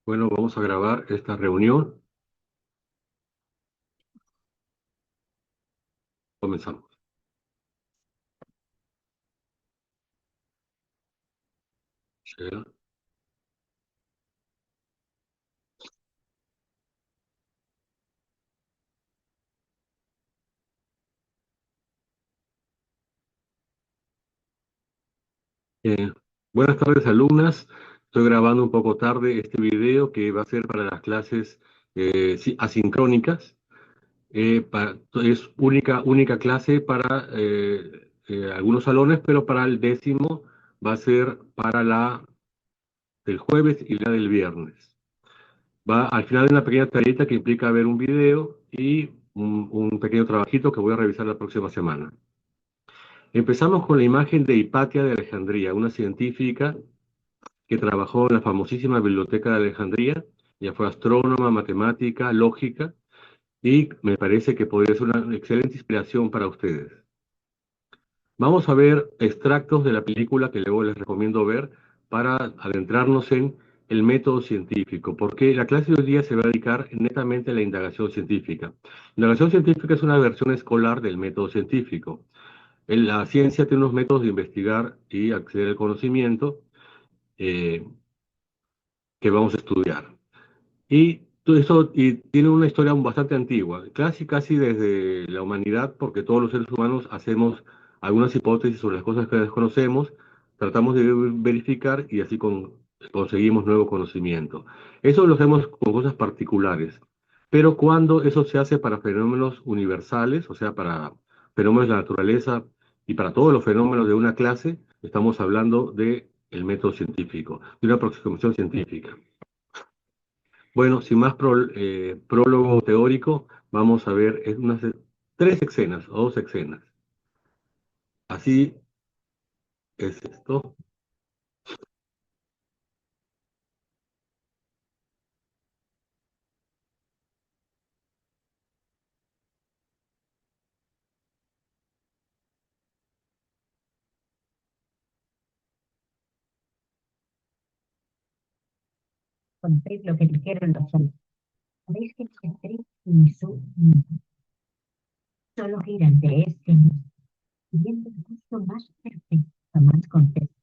Bueno, vamos a grabar esta reunión. Comenzamos. Share. Eh, Buenas tardes, alumnas. Estoy grabando un poco tarde este video que va a ser para las clases asincrónicas. Es única clase para algunos salones, pero para el 10º va a ser para la del jueves y la del viernes. Va al final de una pequeña tareita que implica ver un video y un pequeño trabajito que voy a revisar la próxima semana. Empezamos con la imagen de Hipatia de Alejandría, una científica que trabajó en la famosísima Biblioteca de Alejandría. Ella fue astrónoma, matemática, lógica, y me parece que podría ser una excelente inspiración para ustedes. Vamos a ver extractos de la película que luego les recomiendo ver para adentrarnos en el método científico, porque la clase de hoy día se va a dedicar netamente a la indagación científica. La indagación científica es una versión escolar del método científico. La ciencia tiene unos métodos de investigar y acceder al conocimiento eh, que vamos a estudiar. Y todo esto tiene una historia bastante antigua, casi desde la humanidad, porque todos los seres humanos hacemos algunas hipótesis sobre las cosas que desconocemos, tratamos de verificar y así conseguimos nuevo conocimiento. Eso lo hacemos con cosas particulares, pero cuando eso se hace para fenómenos universales, o sea, para fenómenos de la naturaleza y para todos los fenómenos de una clase, estamos hablando de el método científico, de una aproximación científica. Bueno, sin más prólogo teórico, vamos a ver tres escenas o dos escenas. Así es esto. Contéis lo que dijeron los hombres. Sabéis que el centro y su mundo solo giran de este mundo, siguiendo el curso más perfecto, más completo.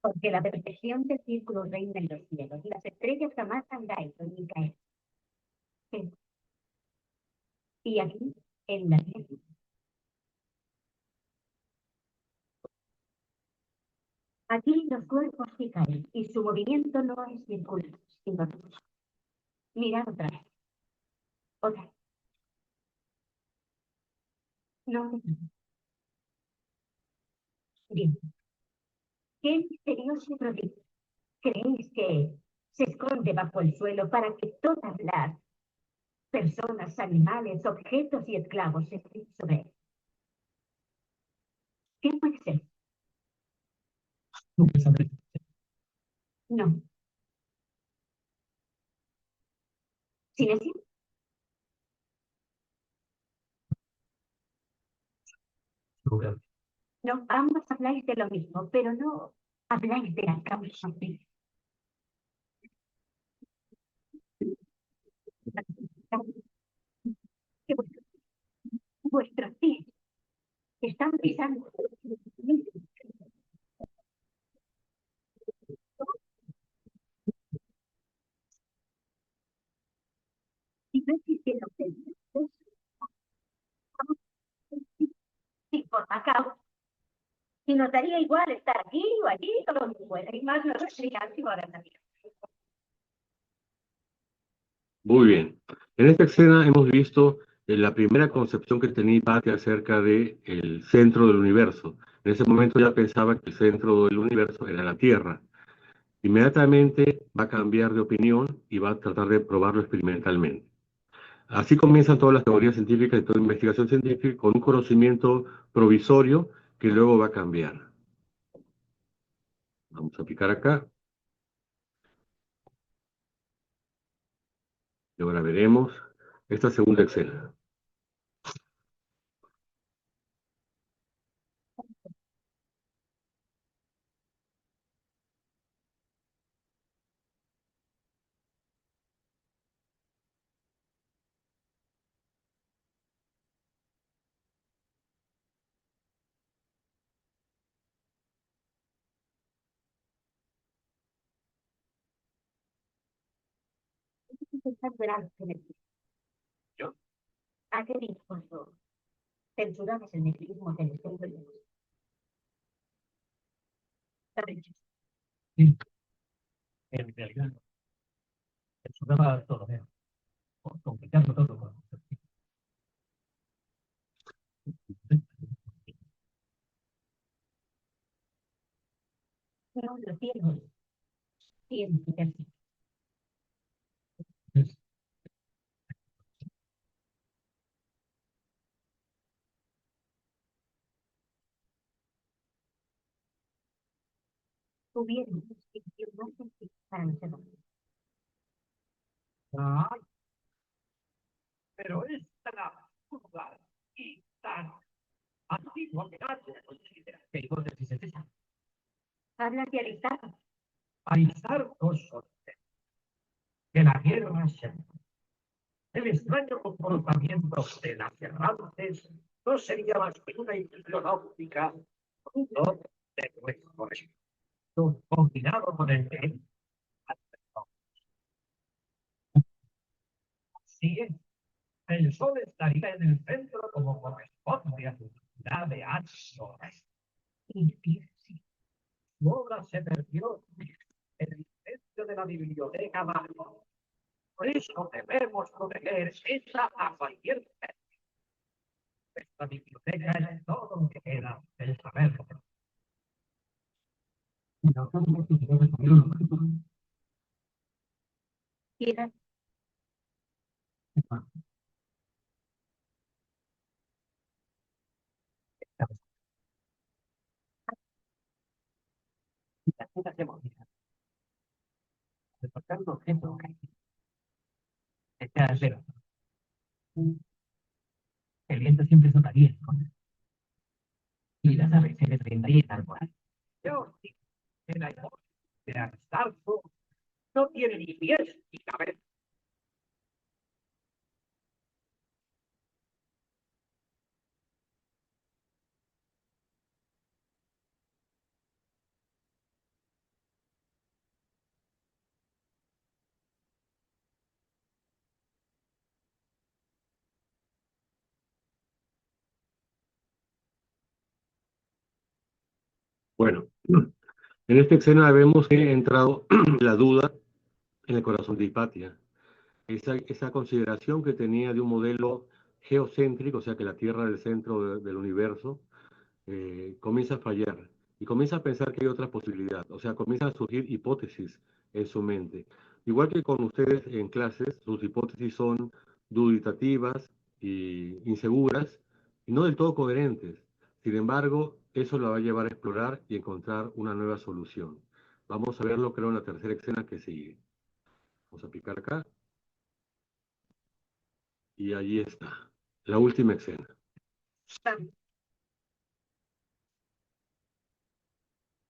Porque la perfección del círculo reina en los cielos. Las estrellas jamás han caído ni caerán. Y aquí, en la tierra, aquí los cuerpos sí caen, y su movimiento no es circular, sino recto. Mirad otra vez. Otra vez. No. Bien. ¿Qué misterioso prodigio creéis que se esconde bajo el suelo para que todas las personas, animales, objetos y esclavos estén sobre él? ¿Qué puede ser? Nunca sabré. No. ¿Silencio? Nunca. No, ambos habláis de lo mismo, pero no habláis de la causa. Que vuestros pies están pisando. Si no existiera usted, sí, por Macao, y nos daría igual estar aquí o allí, todo lo que fuera, y más no sería antiguo ahora también. Muy bien. En esta escena hemos visto la primera concepción que tenía Hipatia acerca del centro del universo. En ese momento ya pensaba que el centro del universo era la Tierra. Inmediatamente va a cambiar de opinión y va a tratar de probarlo experimentalmente. Así comienzan todas las teorías científicas y toda investigación científica con un conocimiento provisorio que luego va a cambiar. Vamos a picar acá y ahora veremos esta segunda escena. pensando en algo que me dice. ¿Yo? ¿A qué dices cuando censurabas el mecanismo del centro de luz? Sí, en realidad no. Censuraba todo, complicando todo con No lo entiendo. Tiene que ser. Hubiera una explicación más sencilla para los demás. Ay, pero es tan absurda y tan antigua que nadie considera que hipótesis es esa. Hablas de Aristarco. Aristarco sostiene que la Tierra se el extraño comportamiento de las errantes no sería más que una ilusión óptica, fruto de nuestro espíritu combinado con el de él. Así es, el Sol estaría en el centro como corresponde a su unidad de años. Y su obra se perdió en el incendio de la biblioteca Marco. Por eso debemos proteger esa a cualquier precio. Esta biblioteca es todo lo que queda del saber. Piedad, El viento siempre sonaría y las aves se les brindaría al volar. Yo sí que la hipótesis de Aristarco no tiene ni pies ni cabeza. Bueno, en esta escena vemos que ha entrado la duda en el corazón de Hipatia. Esa consideración que tenía de un modelo geocéntrico, o sea, que la Tierra es el centro del universo, comienza a fallar y comienza a pensar que hay otra posibilidad, o sea, comienzan a surgir hipótesis en su mente. Igual que con ustedes en clases, sus hipótesis son duditativas y inseguras y no del todo coherentes. Sin embargo, eso la va a llevar a explorar y encontrar una nueva solución. Vamos a verlo, creo, en la tercera escena que sigue. Vamos a picar acá y allí está, la última escena. vamos.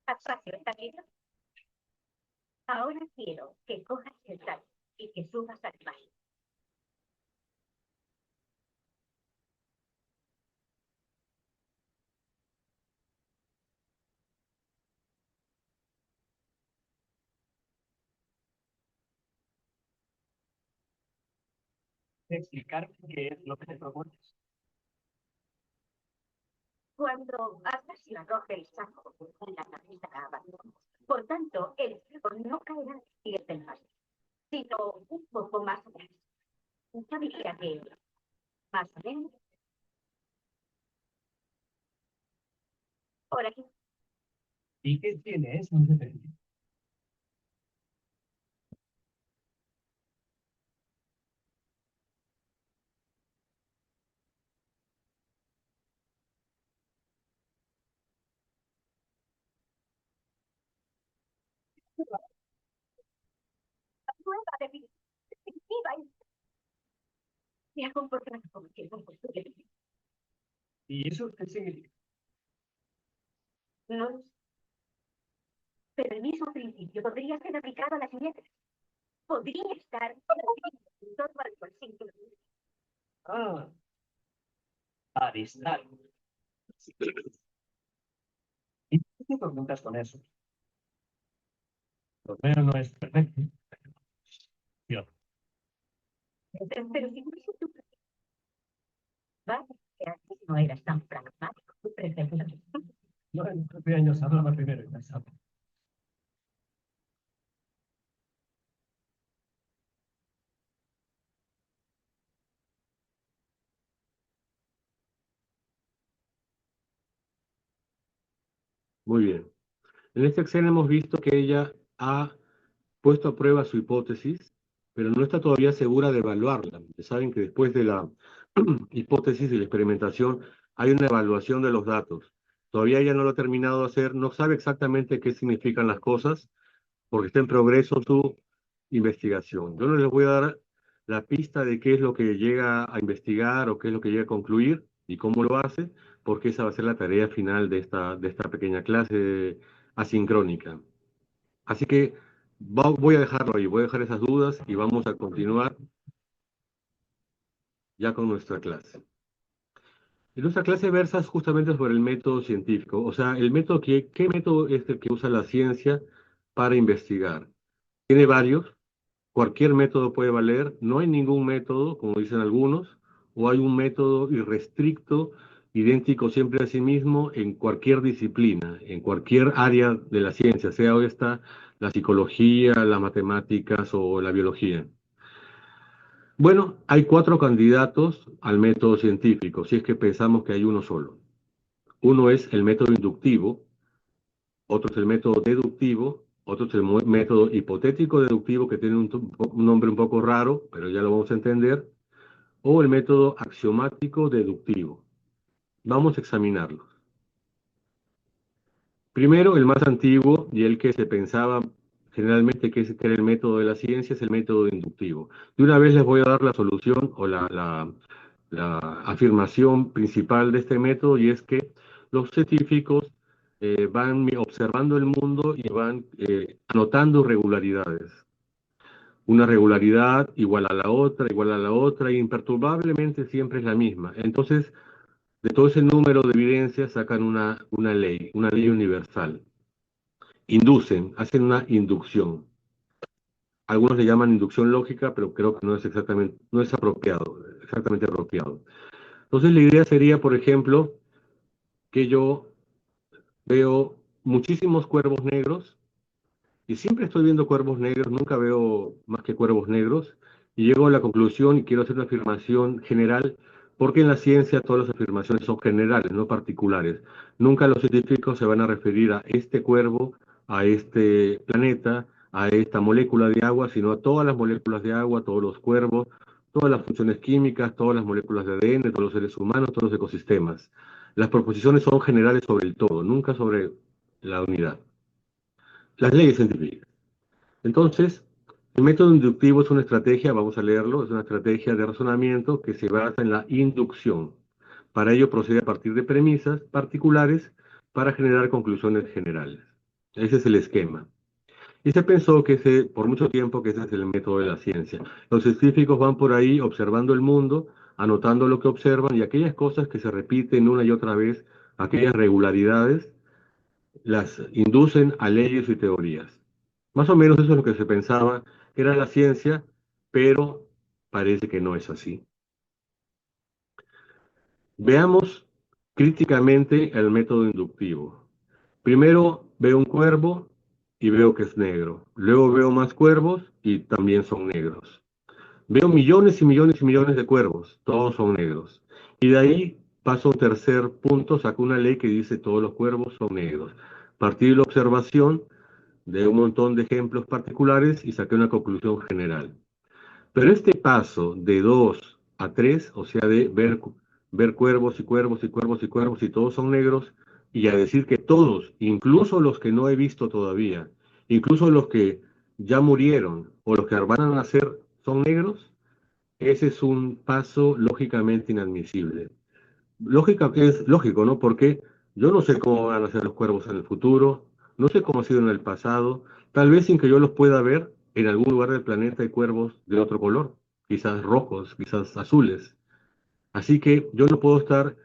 Espacio, ¿está listo? Ahora quiero que cojas el tallo y que subas al baño. Explicar qué es lo que te propones. Cuando hagas la roja el saco, la cabeza abandona. Por tanto, el fuego no caerá y el del valle, sino un poco más atrás. Yo diría que más o menos por aquí. ¿Y qué tiene eso en defensa? Prueba definitiva y se ha comportado como que no posible. ¿Y eso qué significa? No lo sé. Pero el mismo principio podría ser aplicado a las letras. Podría estar en torno al versículo. Ah, Aristarco. ¿Y por qué te preguntas con eso? Lo veo no es perfecto. Yo. Pero si no es tu vaya, que antes no eras tan pragmático, tu preferencia. Yo en 9 años hablaba primero y pensaba. Muy bien. En esta escena hemos visto que ella ha puesto a prueba su hipótesis, pero no está todavía segura de evaluarla. Saben que después de la hipótesis y la experimentación hay una evaluación de los datos. Todavía ella no lo ha terminado de hacer, no sabe exactamente qué significan las cosas, porque está en progreso su investigación. Yo no les voy a dar la pista de qué es lo que llega a investigar o qué es lo que llega a concluir y cómo lo hace, porque esa va a ser la tarea final de esta pequeña clase asincrónica. Así que voy a dejarlo ahí, voy a dejar esas dudas y vamos a continuar ya con nuestra clase. Y nuestra clase versa justamente sobre el método científico, o sea, el método ¿qué método es el que usa la ciencia para investigar? Tiene varios, cualquier método puede valer, no hay ningún método, como dicen algunos, o hay un método irrestricto, idéntico siempre a sí mismo en cualquier disciplina, en cualquier área de la ciencia, sea esta la psicología, las matemáticas o la biología. Bueno, hay 4 candidatos al método científico, si es que pensamos que hay uno solo. Uno es el método inductivo, otro es el método deductivo, otro es el método hipotético deductivo, que tiene un nombre un poco raro, pero ya lo vamos a entender, o el método axiomático deductivo. Vamos a examinarlos. Primero, el más antiguo y el que se pensaba generalmente que era el método de la ciencia es el método inductivo. De una vez les voy a dar la solución o la afirmación principal de este método, y es que los científicos van observando el mundo y van anotando regularidades. Una regularidad igual a la otra, igual a la otra, y imperturbablemente siempre es la misma. Entonces, de todo ese número de evidencias sacan una ley universal. Inducen, hacen una inducción. Algunos le llaman inducción lógica, pero creo que no es exactamente, no es apropiado, exactamente apropiado. Entonces la idea sería, por ejemplo, que yo veo muchísimos cuervos negros y siempre estoy viendo cuervos negros, nunca veo más que cuervos negros, y llego a la conclusión y quiero hacer una afirmación general, porque en la ciencia todas las afirmaciones son generales, no particulares. Nunca los científicos se van a referir a este cuervo, a este planeta, a esta molécula de agua, sino a todas las moléculas de agua, todos los cuervos, todas las funciones químicas, todas las moléculas de ADN, todos los seres humanos, todos los ecosistemas. Las proposiciones son generales sobre el todo, nunca sobre la unidad. Las leyes científicas. Entonces, el método inductivo es una estrategia, vamos a leerlo, es una estrategia de razonamiento que se basa en la inducción. Para ello procede a partir de premisas particulares para generar conclusiones generales. Ese es el esquema. Y se pensó por mucho tiempo que ese es el método de la ciencia. Los científicos van por ahí observando el mundo, anotando lo que observan, y aquellas cosas que se repiten una y otra vez, aquellas regularidades, las inducen a leyes y teorías. Más o menos eso es lo que se pensaba que era la ciencia, pero parece que no es así. Veamos críticamente el método inductivo. Primero veo un cuervo y veo que es negro. Luego veo más cuervos y también son negros. Veo millones y millones y millones de cuervos, todos son negros. Y de ahí paso a un tercer punto, saco una ley que dice todos los cuervos son negros. Partí de la observación de un montón de ejemplos particulares y saqué una conclusión general. Pero este paso de 2 a 3, o sea, de ver cuervos y cuervos y cuervos y cuervos y todos son negros, y a decir que todos, incluso los que no he visto todavía, incluso los que ya murieron o los que van a nacer son negros, ese es un paso lógicamente inadmisible. Lógica que es lógico, ¿no? Porque yo no sé cómo van a ser los cuervos en el futuro, no sé cómo ha sido en el pasado, tal vez sin que yo los pueda ver, en algún lugar del planeta hay cuervos de otro color, quizás rojos, quizás azules. Así que yo no puedo estar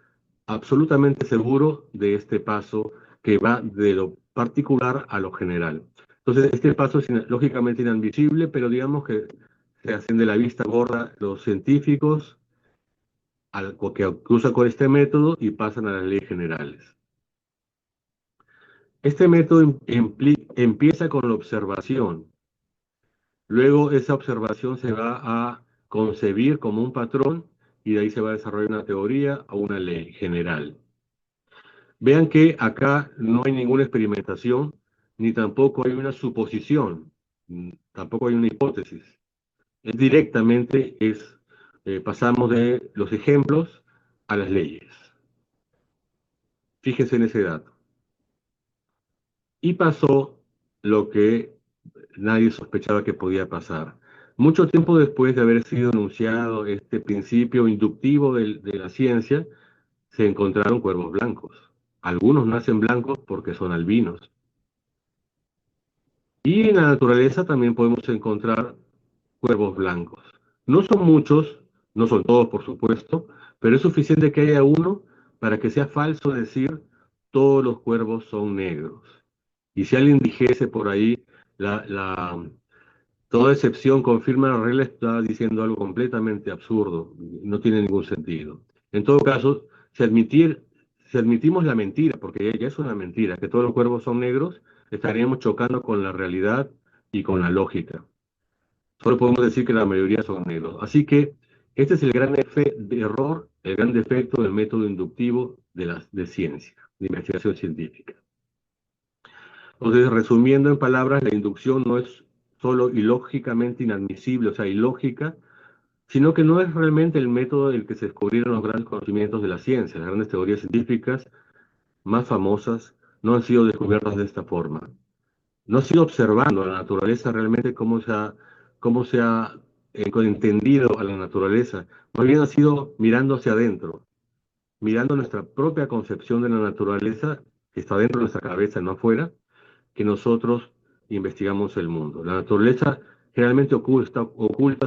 absolutamente seguro de este paso que va de lo particular a lo general. Entonces, este paso es lógicamente inadmisible, pero digamos que se hacen de la vista gorda los científicos que usan con este método y pasan a las leyes generales. Este método empieza con la observación. Luego esa observación se va a concebir como un patrón y de ahí se va a desarrollar una teoría o una ley general. Vean que acá no hay ninguna experimentación, ni tampoco hay una suposición, tampoco hay una hipótesis. Directamente pasamos de los ejemplos a las leyes. Fíjense en ese dato. Y pasó lo que nadie sospechaba que podía pasar. Mucho tiempo después de haber sido enunciado este principio inductivo de la ciencia, se encontraron cuervos blancos. Algunos nacen blancos porque son albinos. Y en la naturaleza también podemos encontrar cuervos blancos. No son muchos, no son todos por supuesto, pero es suficiente que haya uno para que sea falso decir todos los cuervos son negros. Y si alguien dijese por ahí, toda excepción confirma la regla, está diciendo algo completamente absurdo, no tiene ningún sentido. En todo caso, si admitimos la mentira, porque ya es una mentira, que todos los cuervos son negros, estaríamos chocando con la realidad y con la lógica. Solo podemos decir que la mayoría son negros. Así que este es el gran error, el gran defecto del método inductivo de ciencia, de investigación científica. Entonces, resumiendo en palabras, la inducción no es solo ilógicamente inadmisible, o sea, ilógica, sino que no es realmente el método del que se descubrieron los grandes conocimientos de la ciencia. Las grandes teorías científicas más famosas no han sido descubiertas de esta forma. No ha sido observando a la naturaleza realmente cómo se ha entendido a la naturaleza. Más bien ha sido mirando hacia adentro, mirando nuestra propia concepción de la naturaleza, que está dentro de nuestra cabeza, no afuera, que nosotros investigamos el mundo. La naturaleza generalmente oculta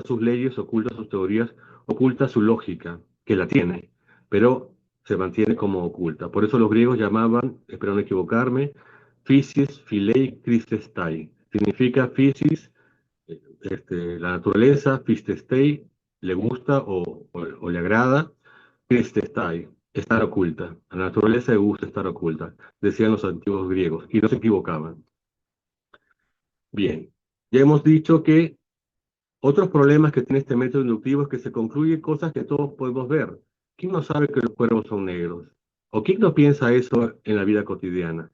sus leyes, oculta sus teorías, oculta su lógica, que la tiene, pero se mantiene como oculta. Por eso los griegos llamaban, espero no equivocarme, physis, philei, christestai. Significa physis, la naturaleza, phistestei, le gusta o le agrada, christestai, estar oculta. A la naturaleza le gusta estar oculta, decían los antiguos griegos, y no se equivocaban. Bien, ya hemos dicho que otros problemas que tiene este método inductivo es que se concluyen cosas que todos podemos ver. ¿Quién no sabe que los cuervos son negros? ¿O quién no piensa eso en la vida cotidiana?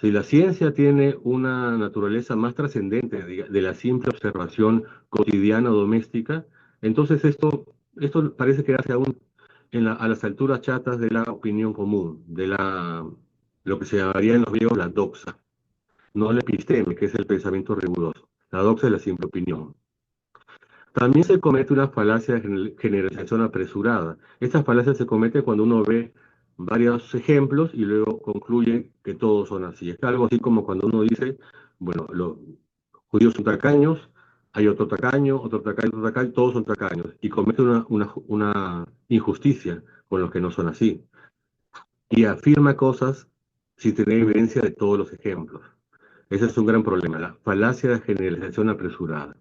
Si la ciencia tiene una naturaleza más trascendente de la simple observación cotidiana o doméstica, entonces esto parece quedarse aún a las alturas chatas de la opinión común, lo que se llamaría en los griegos la doxa, no la episteme, que es el pensamiento riguroso. La doxa es la simple opinión. También se comete una falacia de generalización apresurada. Esta falacia se comete cuando uno ve varios ejemplos y luego concluye que todos son así. Es algo así como cuando uno dice, bueno, los judíos son tacaños, hay otro tacaño, otro tacaño, otro tacaño, todos son tacaños. Y comete una injusticia con los que no son así. Y afirma cosas sin tener evidencia de todos los ejemplos. Ese es un gran problema, la falacia de generalización apresurada.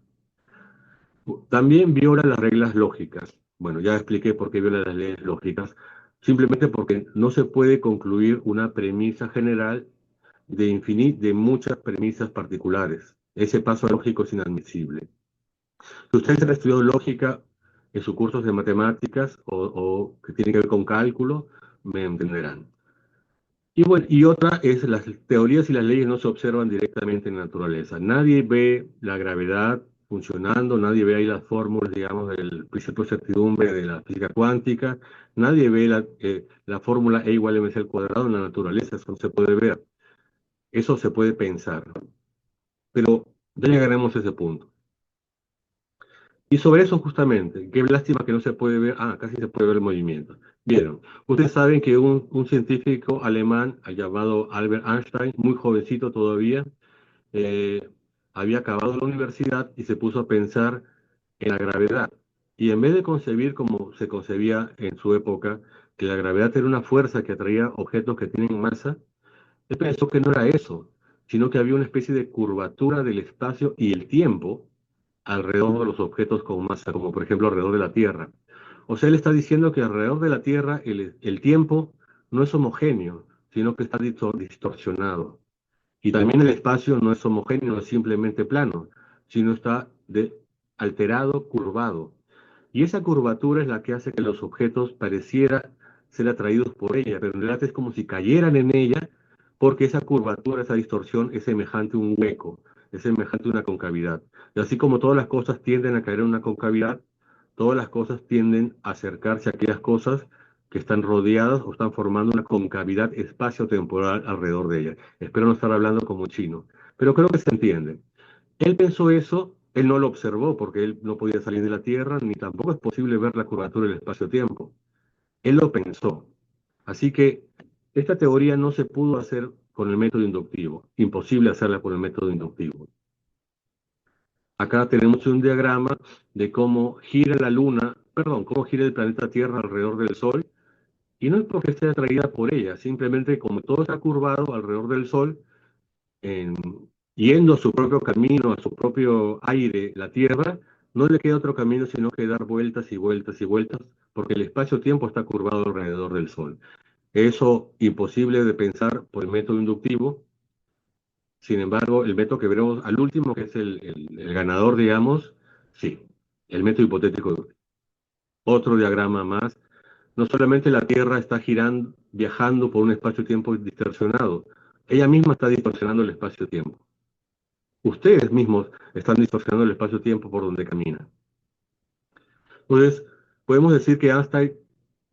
También viola las reglas lógicas. Bueno, ya expliqué por qué viola las leyes lógicas. Simplemente porque no se puede concluir una premisa general de muchas premisas particulares. Ese paso lógico es inadmisible. Si ustedes han estudiado lógica en sus cursos de matemáticas o que tienen que ver con cálculo, me entenderán. Y bueno, y otra es las teorías y las leyes no se observan directamente en la naturaleza. Nadie ve la gravedad funcionando, nadie ve ahí las fórmulas, digamos, del principio de certidumbre de la física cuántica, nadie ve la fórmula E igual a mc al cuadrado en la naturaleza, eso no se puede ver, eso se puede pensar, pero ya llegaremos a ese punto. Y sobre eso justamente, qué lástima que no se puede ver, casi se puede ver el movimiento. Vieron, ustedes saben que un científico alemán llamado Albert Einstein, muy jovencito todavía, había acabado la universidad y se puso a pensar en la gravedad. Y en vez de concebir como se concebía en su época, que la gravedad era una fuerza que atraía objetos que tienen masa, él pensó que no era eso, sino que había una especie de curvatura del espacio y el tiempo alrededor de los objetos con masa, como por ejemplo alrededor de la Tierra. O sea, él está diciendo que alrededor de la Tierra el tiempo no es homogéneo, sino que está distorsionado. Y también el espacio no es homogéneo, no es simplemente plano, sino está alterado, curvado. Y esa curvatura es la que hace que los objetos pareciera ser atraídos por ella, pero en realidad es como si cayeran en ella, porque esa curvatura, esa distorsión es semejante a un hueco, es semejante a una concavidad. Y así como todas las cosas tienden a caer en una concavidad, todas las cosas tienden a acercarse a aquellas cosas que están rodeadas o están formando una concavidad espacio-temporal alrededor de ella. Espero no estar hablando como chino, pero creo que se entiende. Él pensó eso, él no lo observó porque él no podía salir de la Tierra, ni tampoco es posible ver la curvatura del espacio-tiempo. Él lo pensó. Así que esta teoría no se pudo hacer con el método inductivo. Imposible hacerla con el método inductivo. Acá tenemos un diagrama de cómo gira la Luna, perdón, cómo gira el planeta Tierra alrededor del Sol. Y no es porque esté atraída por ella, simplemente como todo está curvado alrededor del Sol, en- yendo a su propio camino, a su propio aire, la Tierra, no le queda otro camino sino que dar vueltas y vueltas y vueltas, porque el espacio-tiempo está curvado alrededor del Sol. Eso imposible de pensar por el método inductivo. Sin embargo, el método que veremos al último, que es el ganador, digamos, sí, el método hipotético. Otro diagrama más. No solamente la Tierra está girando, viajando por un espacio-tiempo distorsionado, ella misma está distorsionando el espacio-tiempo. Ustedes mismos están distorsionando el espacio-tiempo por donde caminan. Entonces, podemos decir que Einstein,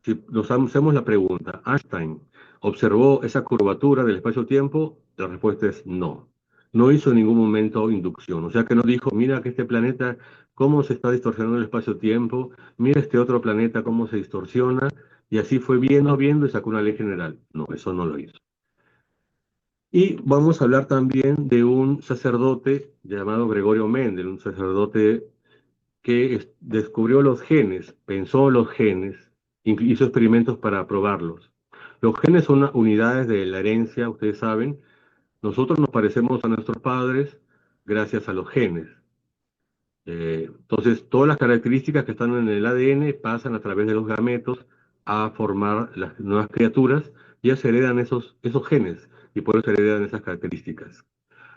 si nos hacemos la pregunta, ¿Einstein observó esa curvatura del espacio-tiempo? La respuesta es no. No hizo en ningún momento inducción. O sea que no dijo, mira que este planeta, cómo se está distorsionando el espacio-tiempo, mira este otro planeta, cómo se distorsiona, y así fue viendo, viendo y sacó una ley general. No, eso no lo hizo. Y vamos a hablar también de un sacerdote llamado Gregorio Mendel, un sacerdote que descubrió los genes, pensó los genes, hizo experimentos para probarlos. Los genes son unidades de la herencia, ustedes saben. Nosotros nos parecemos a nuestros padres gracias a los genes. Entonces, todas las características que están en el ADN pasan a través de los gametos a formar las nuevas criaturas y ya se heredan esos genes y por eso se heredan esas características.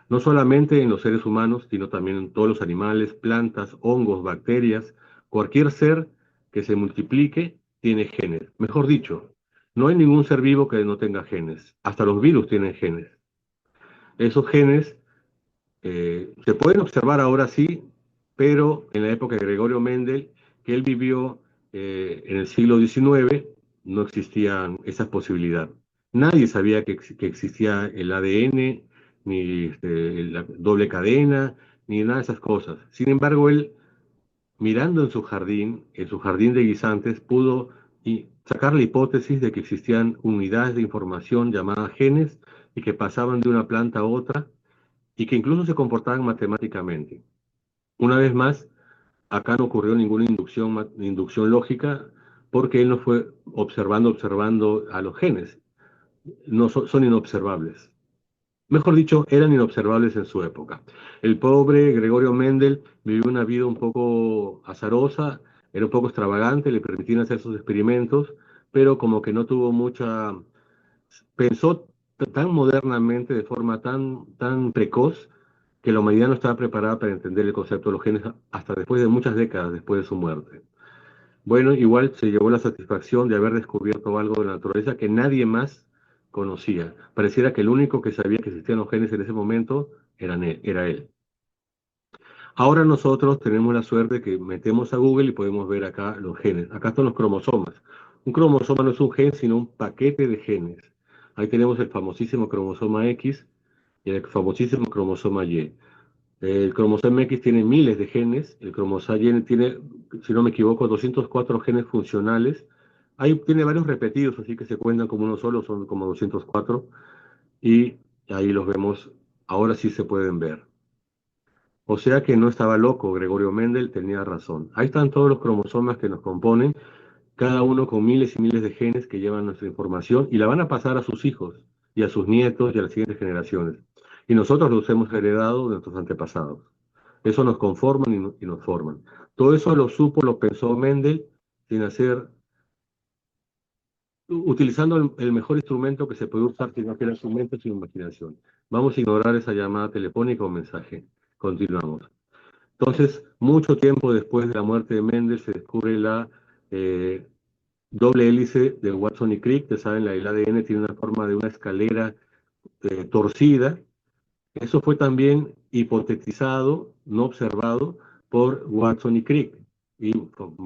No solamente en los seres humanos, sino también en todos los animales, plantas, hongos, bacterias. Cualquier ser que se multiplique tiene genes. Mejor dicho, no hay ningún ser vivo que no tenga genes. Hasta los virus tienen genes. Esos genes se pueden observar ahora sí, pero en la época de Gregorio Mendel, que él vivió en el siglo XIX, no existían esas posibilidades. Nadie sabía que existía el ADN, ni la doble cadena, ni nada de esas cosas. Sin embargo, él, mirando en su jardín de guisantes, pudo sacar la hipótesis de que existían unidades de información llamadas genes y que pasaban de una planta a otra y que incluso se comportaban matemáticamente. Una vez más, acá no ocurrió ninguna inducción lógica porque él no fue observando a los genes. No son inobservables. Mejor dicho, eran inobservables en su época. El pobre Gregorio Mendel vivió una vida un poco azarosa, era un poco extravagante, le permitían hacer sus experimentos, pero como que no tuvo mucha. Pensó tan modernamente, de forma tan precoz, que la humanidad no estaba preparada para entender el concepto de los genes hasta después de muchas décadas después de su muerte. Bueno, igual se llevó la satisfacción de haber descubierto algo de la naturaleza que nadie más conocía. Pareciera que el único que sabía que existían los genes en ese momento era él. Ahora nosotros tenemos la suerte que metemos a Google y podemos ver acá los genes. Acá están los cromosomas. Un cromosoma no es un gen, sino un paquete de genes. Ahí tenemos el famosísimo cromosoma X y el famosísimo cromosoma Y. El cromosoma X tiene miles de genes, el cromosoma Y tiene, si no me equivoco, 204 genes funcionales. Ahí tiene varios repetidos, así que se cuentan como uno solo, son como 204, y ahí los vemos, ahora sí se pueden ver. O sea que no estaba loco, Gregorio Mendel tenía razón. Ahí están todos los cromosomas que nos componen, cada uno con miles y miles de genes que llevan nuestra información y la van a pasar a sus hijos y a sus nietos y a las siguientes generaciones. Y nosotros los hemos heredado de nuestros antepasados. Eso nos conforman y nos forman. Todo eso lo supo, lo pensó Mendel, sin hacer, utilizando el mejor instrumento que se puede usar, si no que era su mente, su imaginación. Vamos a ignorar esa llamada telefónica o mensaje. Continuamos. Entonces, mucho tiempo después de la muerte de Mendel, se descubre la eh, doble hélice de Watson y Crick. Que saben, el ADN tiene una forma de una escalera torcida. Eso fue también hipotetizado, no observado, por Watson y Crick, y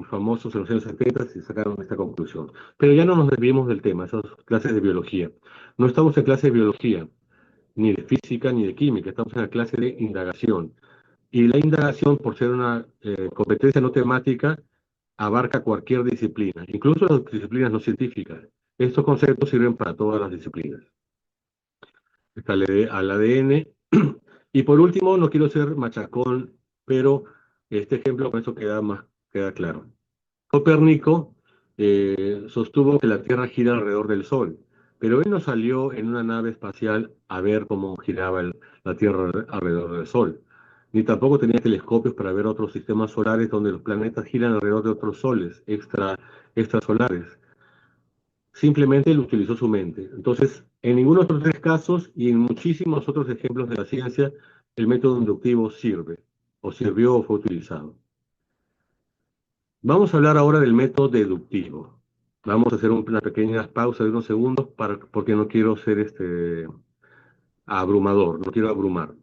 famosos en los años 70 y sacaron esta conclusión. Pero ya no nos desviemos del tema, esas clases de biología. No estamos en clase de biología, ni de física, ni de química, estamos en la clase de indagación. Y la indagación, por ser una competencia no temática, abarca cualquier disciplina, incluso las disciplinas no científicas. Estos conceptos sirven para todas las disciplinas. Está al ADN. Y por último, no quiero ser machacón, pero este ejemplo con eso queda claro. Copérnico sostuvo que la Tierra gira alrededor del Sol, pero él no salió en una nave espacial a ver cómo giraba la Tierra alrededor del Sol, ni tampoco tenía telescopios para ver otros sistemas solares donde los planetas giran alrededor de otros soles extrasolares. Simplemente él utilizó su mente. Entonces, en ninguno de estos tres casos y en muchísimos otros ejemplos de la ciencia, el método inductivo sirve, o sirvió o fue utilizado. Vamos a hablar ahora del método deductivo. Vamos a hacer una pequeña pausa de unos segundos porque no quiero ser abrumador, no quiero abrumar.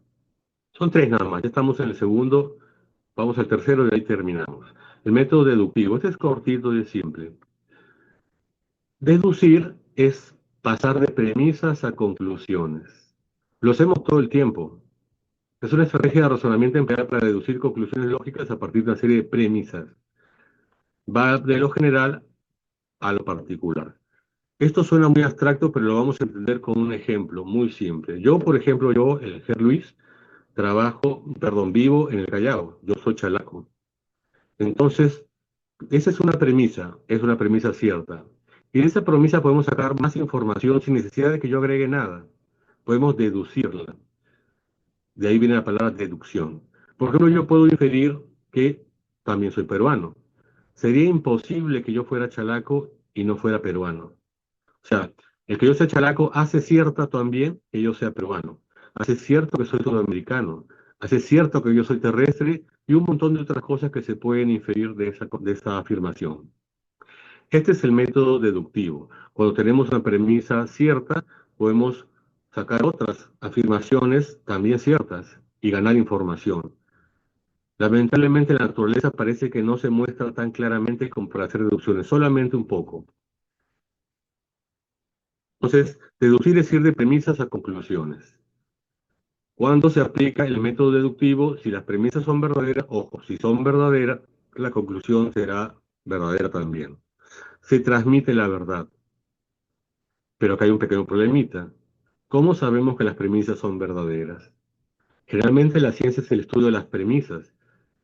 Son tres nada más, ya estamos en el segundo, vamos al tercero y ahí terminamos. El método deductivo, este es cortito y es simple. Deducir es pasar de premisas a conclusiones. Lo hacemos todo el tiempo. Es una estrategia de razonamiento empleada para deducir conclusiones lógicas a partir de una serie de premisas. Va de lo general a lo particular. Esto suena muy abstracto, pero lo vamos a entender con un ejemplo muy simple. Yo, por ejemplo, el Ger Luis, vivo en el Callao. Yo soy chalaco. Entonces, esa es una premisa cierta. Y de esa premisa podemos sacar más información sin necesidad de que yo agregue nada. Podemos deducirla. De ahí viene la palabra deducción. Por ejemplo, yo puedo inferir que también soy peruano. Sería imposible que yo fuera chalaco y no fuera peruano. O sea, el que yo sea chalaco hace cierto también que yo sea peruano. Hace cierto que soy sudamericano. Hace cierto que yo soy terrestre y un montón de otras cosas que se pueden inferir de esa afirmación. Este es el método deductivo. Cuando tenemos una premisa cierta, podemos sacar otras afirmaciones también ciertas y ganar información. Lamentablemente la naturaleza parece que no se muestra tan claramente como para hacer deducciones, solamente un poco. Entonces, deducir es ir de premisas a conclusiones. Cuando se aplica el método deductivo, si las premisas son verdaderas, ojo, si son verdaderas, la conclusión será verdadera también. Se transmite la verdad. Pero acá hay un pequeño problemita. ¿Cómo sabemos que las premisas son verdaderas? Generalmente la ciencia es el estudio de las premisas,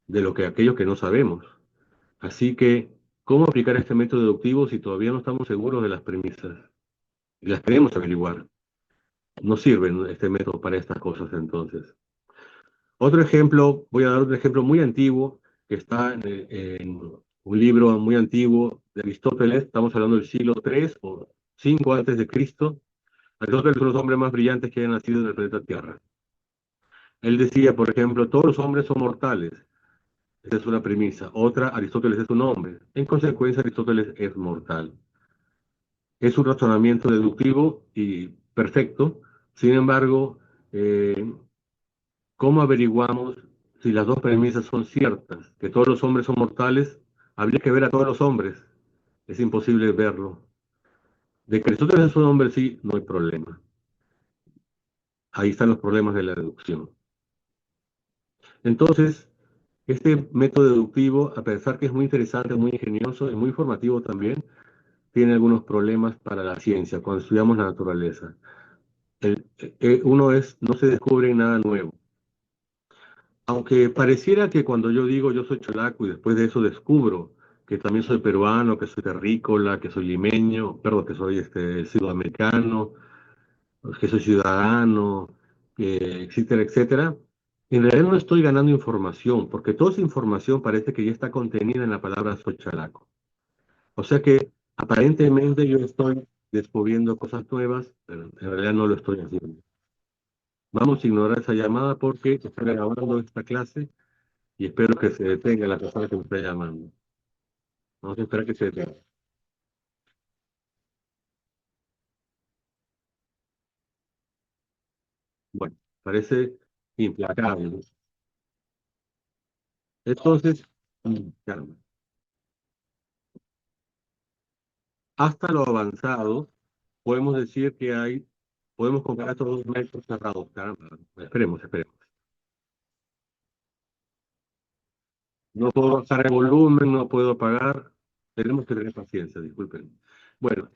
de lo que aquello que no sabemos. Así que, ¿cómo aplicar este método deductivo si todavía no estamos seguros de las premisas? Y las queremos averiguar. No sirve este método para estas cosas entonces. Otro ejemplo, voy a dar otro ejemplo muy antiguo, que está en un libro muy antiguo de Aristóteles. Estamos hablando del siglo III o 5 antes de Cristo. Aristóteles es uno de los hombres más brillantes que hayan nacido en el planeta Tierra. Él decía, por ejemplo, todos los hombres son mortales. Esa es una premisa. Otra, Aristóteles es un hombre. En consecuencia, Aristóteles es mortal. Es un razonamiento deductivo y perfecto. Sin embargo, ¿cómo averiguamos si las dos premisas son ciertas? Que todos los hombres son mortales, habría que ver a todos los hombres. Es imposible verlo. De que Aristóteles es un hombre, sí, no hay problema. Ahí están los problemas de la deducción. Entonces, este método deductivo, a pesar que es muy interesante, muy ingenioso y muy informativo también, tiene algunos problemas para la ciencia cuando estudiamos la naturaleza. No se descubre nada nuevo. Aunque pareciera que cuando yo digo yo soy chalaco y después de eso descubro que también soy peruano, que soy terrícola, que soy limeño, perdón, que soy sudamericano, que soy ciudadano, etcétera, etcétera, En realidad no estoy ganando información, porque toda esa información parece que ya está contenida en la palabra Xochalaco. O sea que aparentemente yo estoy descubriendo cosas nuevas, pero en realidad no lo estoy haciendo. Vamos a ignorar esa llamada porque estoy grabando esta clase y espero que se detenga la persona que me está llamando. Vamos a esperar que se detenga. Bueno, parece implacable. Entonces, claro, hasta lo avanzado, podemos decir que podemos comparar estos dos metros cerrados. Caramba, esperemos, esperemos. No puedo bajar el volumen, no puedo apagar. Tenemos que tener paciencia, disculpen. Bueno,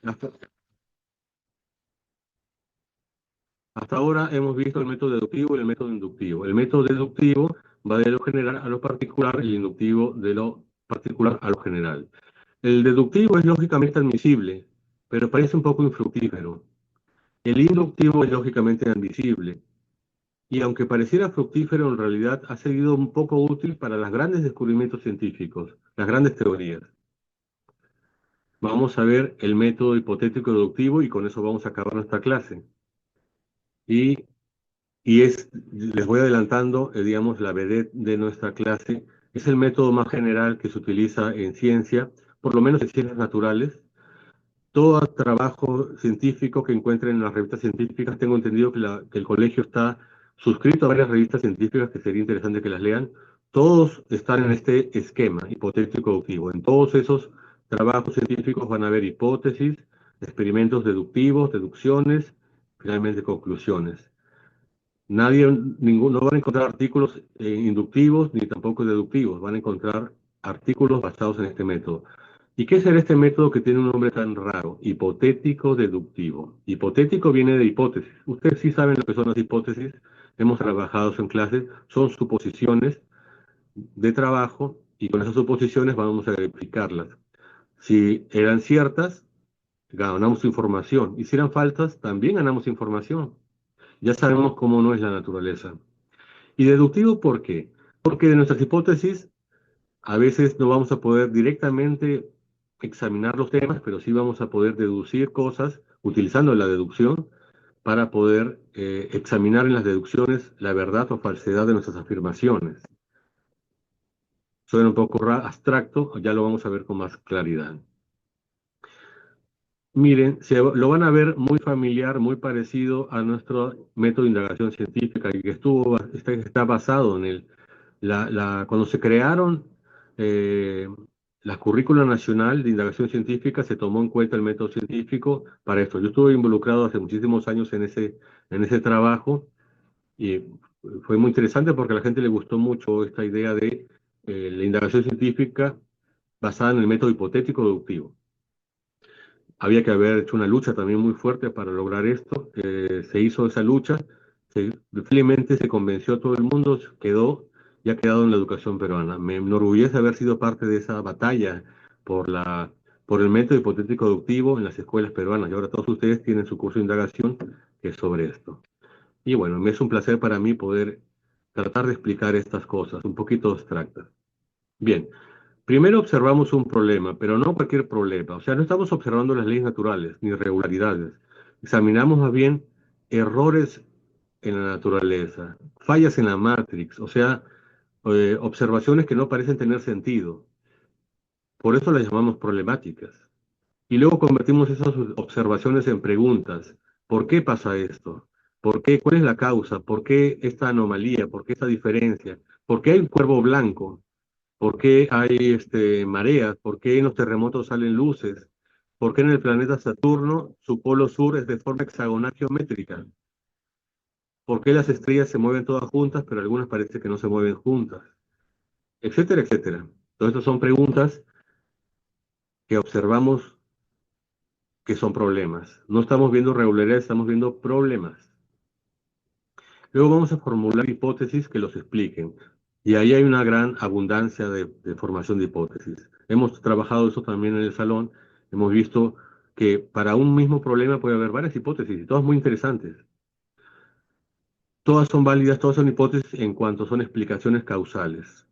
hasta ahora hemos visto el método deductivo y el método inductivo. El método deductivo va de lo general a lo particular, el inductivo de lo particular a lo general. El deductivo es lógicamente admisible, pero parece un poco infructífero. El inductivo es lógicamente admisible, y aunque pareciera fructífero, en realidad ha sido un poco útil para los grandes descubrimientos científicos, las grandes teorías. Vamos a ver el método hipotético deductivo y con eso vamos a acabar nuestra clase. Y, les voy adelantando, digamos, la vedette de nuestra clase. Es el método más general que se utiliza en ciencia, por lo menos en ciencias naturales. Todo trabajo científico que encuentren en las revistas científicas, tengo entendido que, que el colegio está suscrito a varias revistas científicas que sería interesante que las lean. Todos están en este esquema hipotético deductivo. En todos esos trabajos científicos van a haber hipótesis, experimentos deductivos, deducciones, finalmente conclusiones. No van a encontrar artículos inductivos ni tampoco deductivos, van a encontrar artículos basados en este método. ¿Y qué será este método que tiene un nombre tan raro? Hipotético deductivo. Hipotético viene de hipótesis. Ustedes sí saben lo que son las hipótesis, hemos trabajado eso en clases, son suposiciones de trabajo y con esas suposiciones vamos a verificarlas. Si eran ciertas, ganamos información y si eran falsas, también ganamos información. Ya sabemos cómo no es la naturaleza. ¿Y deductivo por qué? Porque de nuestras hipótesis a veces no vamos a poder directamente examinar los temas, pero sí vamos a poder deducir cosas utilizando la deducción para poder examinar en las deducciones la verdad o falsedad de nuestras afirmaciones. Suena un poco abstracto, ya lo vamos a ver con más claridad. Miren, lo van a ver muy familiar, muy parecido a nuestro método de indagación científica y que está basado en cuando se crearon eh, la currícula nacional de indagación científica, se tomó en cuenta el método científico para esto. Yo estuve involucrado hace muchísimos años en ese trabajo y fue muy interesante porque a la gente le gustó mucho esta idea de la indagación científica basada en el método hipotético deductivo. Había que haber hecho una lucha también muy fuerte para lograr esto. Se hizo esa lucha, felizmente se convenció a todo el mundo, quedó y ha quedado en la educación peruana. Me enorgullece haber sido parte de esa batalla por por el método hipotético deductivo en las escuelas peruanas. Y ahora todos ustedes tienen su curso de indagación que es sobre esto. Y bueno, me es un placer para mí poder tratar de explicar estas cosas, un poquito abstractas. Bien, primero observamos un problema, pero no cualquier problema. O sea, no estamos observando las leyes naturales ni irregularidades. Examinamos más bien errores en la naturaleza, fallas en la Matrix, o sea, observaciones que no parecen tener sentido. Por eso las llamamos problemáticas. Y luego convertimos esas observaciones en preguntas. ¿Por qué pasa esto? ¿Por qué? ¿Cuál es la causa? ¿Por qué esta anomalía? ¿Por qué esta diferencia? ¿Por qué hay un cuervo blanco? ¿Por qué hay mareas? ¿Por qué en los terremotos salen luces? ¿Por qué en el planeta Saturno su polo sur es de forma hexagonal geométrica? ¿Por qué las estrellas se mueven todas juntas, pero algunas parece que no se mueven juntas? Etcétera, etcétera. Todas estas son preguntas que observamos que son problemas. No estamos viendo regularidades, estamos viendo problemas. Luego vamos a formular hipótesis que los expliquen. Y ahí hay una gran abundancia de formación de hipótesis. Hemos trabajado eso también en el salón. Hemos visto que para un mismo problema puede haber varias hipótesis y todas muy interesantes. Todas son válidas, todas son hipótesis en cuanto son explicaciones causales.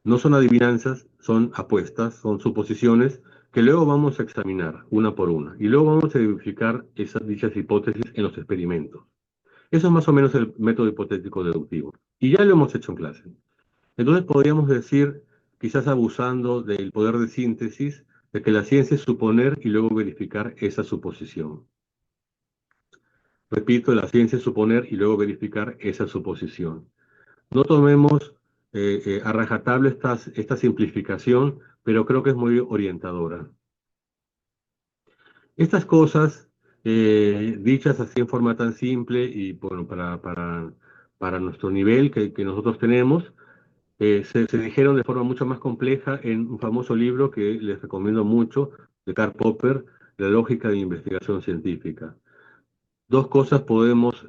No son adivinanzas, son apuestas, son suposiciones que luego vamos a examinar una por una y luego vamos a verificar esas dichas hipótesis en los experimentos. Eso es más o menos el método hipotético deductivo. Y ya lo hemos hecho en clase. Entonces podríamos decir, quizás abusando del poder de síntesis, de que la ciencia es suponer y luego verificar esa suposición. Repito, la ciencia es suponer y luego verificar esa suposición. No tomemos a rajatabla esta simplificación, pero creo que es muy orientadora. Estas cosas, dichas así en forma tan simple y bueno, para nuestro nivel que nosotros tenemos, se dijeron de forma mucho más compleja en un famoso libro que les recomiendo mucho, de Karl Popper, La lógica de investigación científica. Dos cosas podemos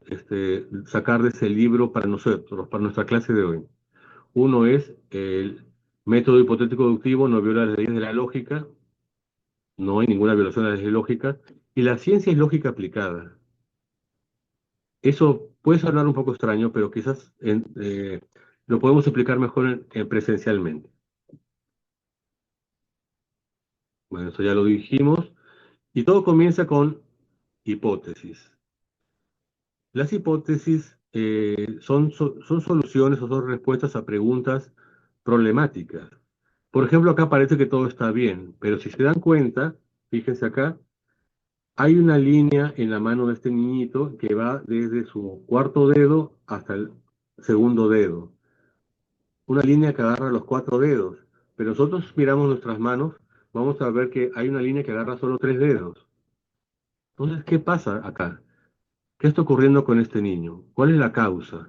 sacar de ese libro para nosotros, para nuestra clase de hoy. Uno es el método hipotético deductivo no viola las leyes de la lógica, no hay ninguna violación de las leyes lógicas, y la ciencia es lógica aplicada. Eso puede sonar un poco extraño, pero quizás lo podemos explicar mejor presencialmente. Bueno, eso ya lo dijimos. Y todo comienza con hipótesis. Las hipótesis son soluciones o son respuestas a preguntas problemáticas. Por ejemplo, acá parece que todo está bien, pero si se dan cuenta, fíjense acá, hay una línea en la mano de este niñito que va desde su cuarto dedo hasta el segundo dedo. Una línea que agarra los cuatro dedos. Pero nosotros miramos nuestras manos, vamos a ver que hay una línea que agarra solo tres dedos. Entonces, ¿qué pasa acá? ¿Qué está ocurriendo con este niño? ¿Cuál es la causa?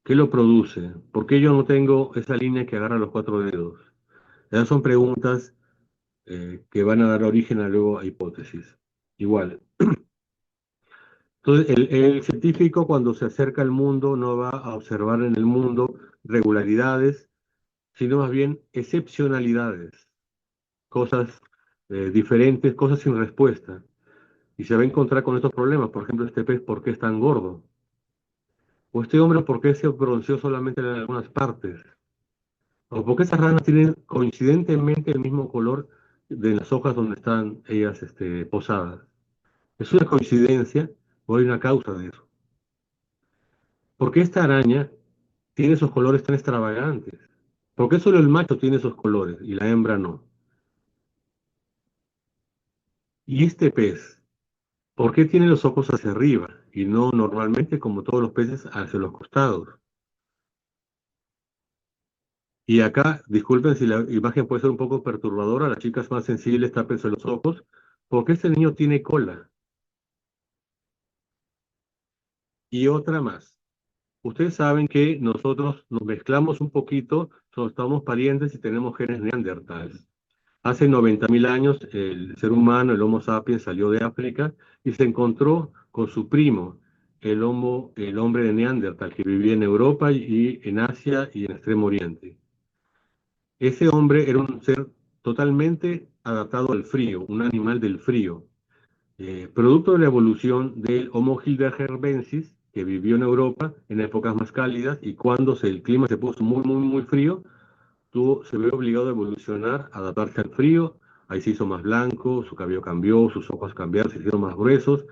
¿Qué lo produce? ¿Por qué yo no tengo esa línea que agarra los cuatro dedos? Esas son preguntas que van a dar origen a luego a hipótesis. Igual. Entonces, el científico cuando se acerca al mundo no va a observar en el mundo regularidades, sino más bien excepcionalidades, cosas diferentes, cosas sin respuesta. Y se va a encontrar con estos problemas. Por ejemplo, este pez, ¿por qué es tan gordo? O este hombre, ¿por qué se bronceó solamente en algunas partes? O por qué esas ranas tienen coincidentemente el mismo color de las hojas donde están ellas posadas. ¿Es una coincidencia o hay una causa de eso? ¿Por qué esta araña tiene esos colores tan extravagantes? ¿Por qué solo el macho tiene esos colores y la hembra no? ¿Y este pez? ¿Por qué tiene los ojos hacia arriba y no normalmente como todos los peces hacia los costados? Y acá, disculpen si la imagen puede ser un poco perturbadora, las chicas más sensibles tápense los ojos, porque este niño tiene cola. Y otra más. Ustedes saben que nosotros nos mezclamos un poquito, somos parientes y tenemos genes neandertales. Hace 90.000 años el ser humano, el Homo sapiens, salió de África y se encontró con su primo, el hombre de Neandertal, que vivía en Europa y en Asia y en Extremo Oriente. Ese hombre era un ser totalmente adaptado al frío, un animal del frío, producto de la evolución del Homo heidelbergensis, que vivió en Europa en épocas más cálidas y cuando el clima se puso muy, muy, muy frío, se ve obligado a evolucionar, a adaptarse al frío, ahí se hizo más blanco, su cabello cambió, sus ojos cambiaron, se hicieron más gruesos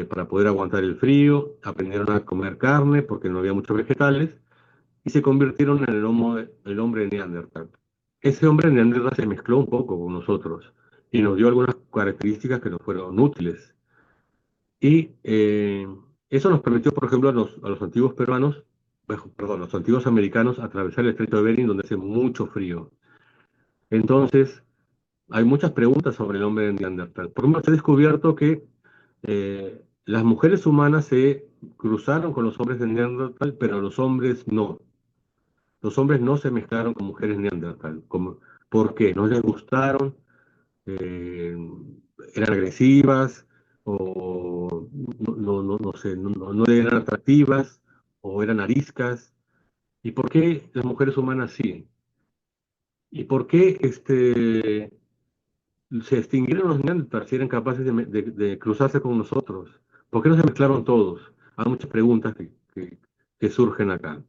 para poder aguantar el frío, aprendieron a comer carne porque no había muchos vegetales y se convirtieron en el hombre neandertal. Ese hombre neandertal se mezcló un poco con nosotros y nos dio algunas características que nos fueron útiles. Y eso nos permitió, por ejemplo, a los antiguos peruanos, perdón, a los antiguos americanos atravesar el estrecho de Bering donde hace mucho frío. Entonces, hay muchas preguntas sobre el hombre de Neandertal. Por ejemplo, se ha descubierto que las mujeres humanas se cruzaron con los hombres de Neandertal, pero los hombres no. Los hombres no se mezclaron con mujeres Neandertal. ¿Por qué? No les gustaron, eh, eran agresivas, o no sé, no eran atractivas, o eran ariscas. ¿Y por qué las mujeres humanas sí? ¿Y por qué se extinguieron los neandertales si eran capaces de cruzarse con nosotros? ¿Por qué no se mezclaron todos? Hay muchas preguntas que surgen acá.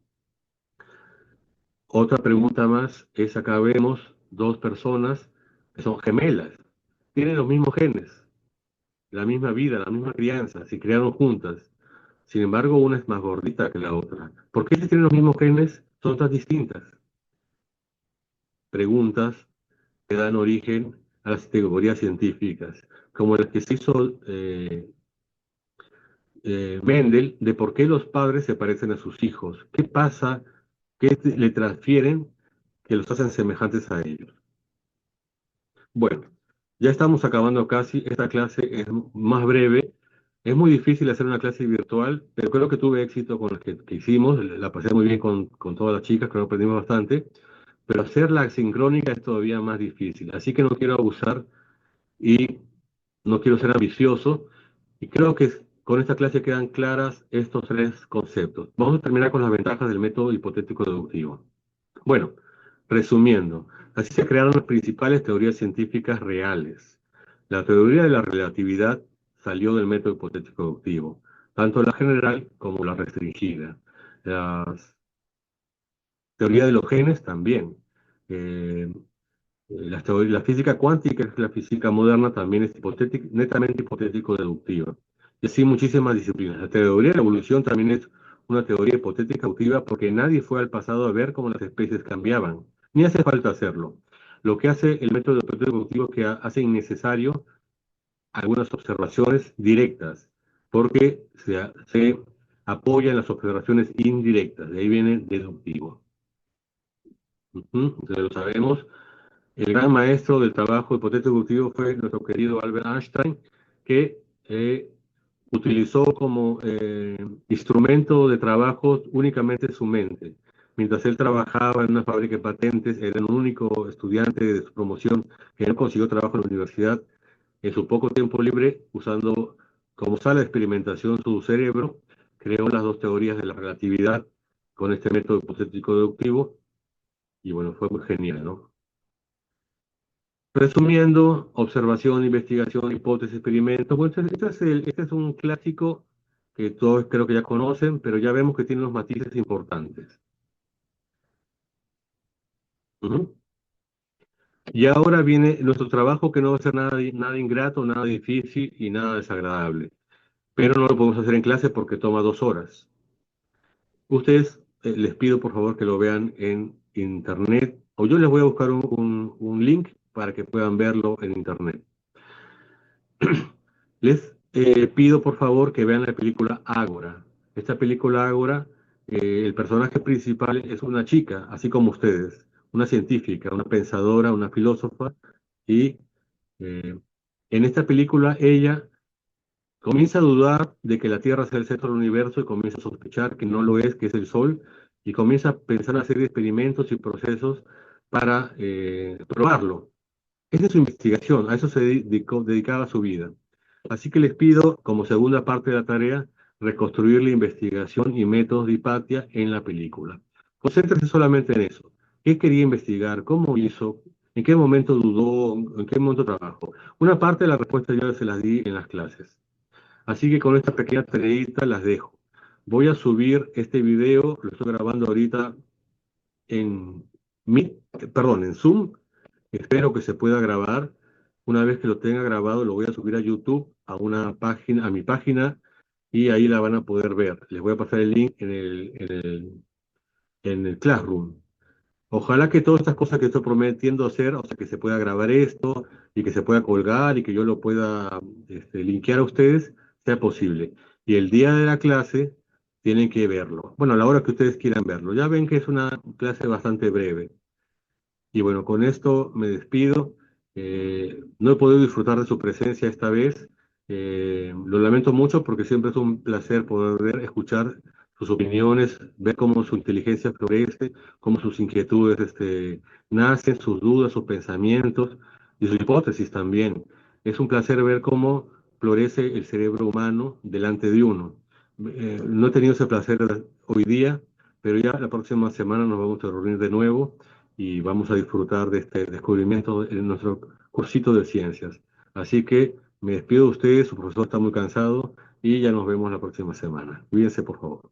Otra pregunta más es, acá vemos dos personas que son gemelas, tienen los mismos genes, la misma vida, la misma crianza, se criaron juntas. Sin embargo, una es más gordita que la otra. ¿Por qué si tienen los mismos genes son tan distintas? Preguntas que dan origen a las teorías científicas, como las que se hizo Mendel, de por qué los padres se parecen a sus hijos. ¿Qué pasa? ¿Qué le transfieren que los hacen semejantes a ellos? Bueno, ya estamos acabando casi. Esta clase es más breve. Es muy difícil hacer una clase virtual, pero creo que tuve éxito con lo que hicimos. La pasé muy bien con todas las chicas, creo que aprendimos bastante. Pero hacerla asincrónica es todavía más difícil. Así que no quiero abusar y no quiero ser ambicioso. Y creo que con esta clase quedan claras estos tres conceptos. Vamos a terminar con las ventajas del método hipotético deductivo. Bueno, resumiendo, así se crearon las principales teorías científicas reales. La teoría de la relatividad salió del método hipotético deductivo, tanto la general como la restringida. La teoría de los genes también. Eh, la física cuántica, que es la física moderna, también es netamente hipotético-deductiva. Y así muchísimas disciplinas. La teoría de la evolución también es una teoría hipotética deductiva porque nadie fue al pasado a ver cómo las especies cambiaban. Ni hace falta hacerlo. Lo que hace el método hipotético deductivo es que hace innecesario algunas observaciones directas, porque se apoya en las observaciones indirectas. De ahí viene deductivo. Entonces lo sabemos. El gran maestro del trabajo hipotético deductivo fue nuestro querido Albert Einstein, que utilizó como instrumento de trabajo únicamente su mente. Mientras él trabajaba en una fábrica de patentes, era el único estudiante de su promoción que no consiguió trabajo en la universidad. En su poco tiempo libre, usando como sala de experimentación su cerebro, creó las dos teorías de la relatividad con este método hipotético deductivo. Y bueno, fue muy genial, ¿no? Resumiendo, observación, investigación, hipótesis, experimentos. Bueno, este es un clásico que todos creo que ya conocen, pero ya vemos que tiene unos matices importantes. Ujú. Y ahora viene nuestro trabajo, que no va a ser nada ingrato, nada difícil y nada desagradable. Pero no lo podemos hacer en clase porque toma 2 horas. Ustedes, les pido por favor que lo vean en internet, o yo les voy a buscar un link para que puedan verlo en internet. Les pido por favor que vean la película Ágora. Esta película Ágora, el personaje principal es una chica, así como ustedes, una científica, una pensadora, una filósofa, y eh, en esta película ella comienza a dudar de que la Tierra sea el centro del universo y comienza a sospechar que no lo es, que es el Sol, y comienza a pensar en hacer experimentos y procesos para probarlo. Esa es su investigación, a eso se dedicaba su vida. Así que les pido, como segunda parte de la tarea, reconstruir la investigación y métodos de Hipatia en la película. Concéntrese solamente en eso. ¿Qué quería investigar? ¿Cómo hizo? ¿En qué momento dudó? ¿En qué momento trabajó? Una parte de la respuesta ya se las di en las clases. Así que con esta pequeña tareita las dejo. Voy a subir este video, lo estoy grabando ahorita en en Zoom. Espero que se pueda grabar. Una vez que lo tenga grabado, lo voy a subir a YouTube, a una página, a mi página, y ahí la van a poder ver. Les voy a pasar el link en el Classroom. Ojalá que todas estas cosas que estoy prometiendo hacer, o sea, que se pueda grabar esto y que se pueda colgar y que yo lo pueda linkear a ustedes, sea posible. Y el día de la clase tienen que verlo. Bueno, a la hora que ustedes quieran verlo. Ya ven que es una clase bastante breve. Y bueno, con esto me despido. No he podido disfrutar de su presencia esta vez. Lo lamento mucho porque siempre es un placer poder escuchar sus opiniones, ver cómo su inteligencia florece, cómo sus inquietudes nacen, sus dudas, sus pensamientos y sus hipótesis también. Es un placer ver cómo florece el cerebro humano delante de uno. No he tenido ese placer hoy día, pero ya la próxima semana nos vamos a reunir de nuevo y vamos a disfrutar de este descubrimiento en nuestro cursito de ciencias. Así que me despido de ustedes, su profesor está muy cansado y ya nos vemos la próxima semana. Cuídense, por favor.